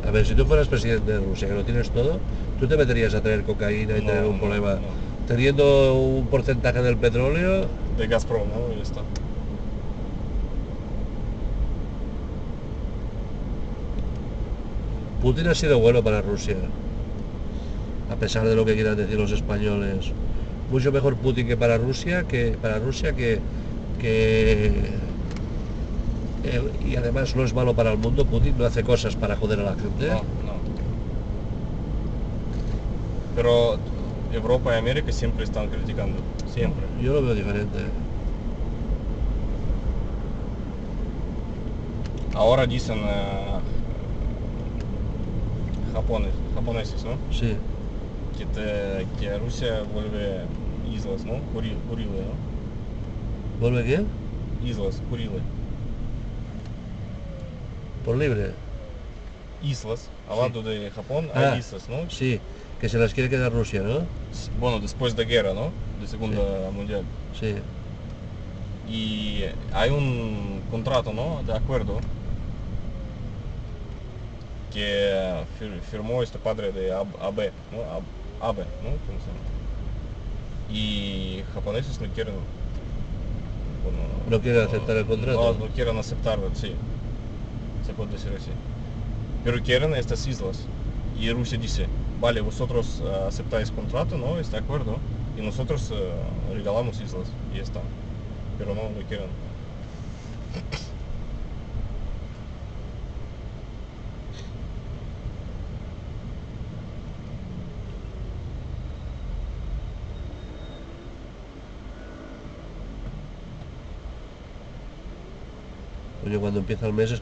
A ver, si tú fueras presidente de Rusia, que lo tienes todo, ¿tú te meterías a traer cocaína y tener un problema? Teniendo un porcentaje del petróleo, De Gazprom, ¿no? Y ya está. Putin ha sido bueno para Rusia, a pesar de lo que quieran decir los españoles. Mucho mejor Putin que para Rusia, que y además no es malo para el mundo. Putin no hace cosas para joder a la gente. No, no. Pero Europa y América siempre están criticando. Siempre. Yo lo veo diferente. Ahora dicen japoneses, ¿no? Sí. Que Rusia vuelve islas, ¿no? Kurile, ¿no? ¿Vuelve qué? Islas, Kurile. Por libre. Islas, al lado de Japón Ah, hay islas, ¿no? sí, que se las quiere quedar Rusia, ¿no? Bueno, después de guerra, ¿no? De Segunda Mundial. Sí. Y hay un contrato, ¿no? De acuerdo que firmó este padre de Abe, ¿no? Abe, ¿no? ¿Cómo se llama? Y japoneses no quieren, bueno, No quiere aceptar el contrato. no quieren aceptarlo, sí, se puede decir así. Pero quieren estas islas. Y Rusia dice, vale, vosotros aceptáis contrato, ¿no? Este acuerdo. Y nosotros regalamos islas. Y ya está. Pero no quieren. Oye, cuando empieza el mes es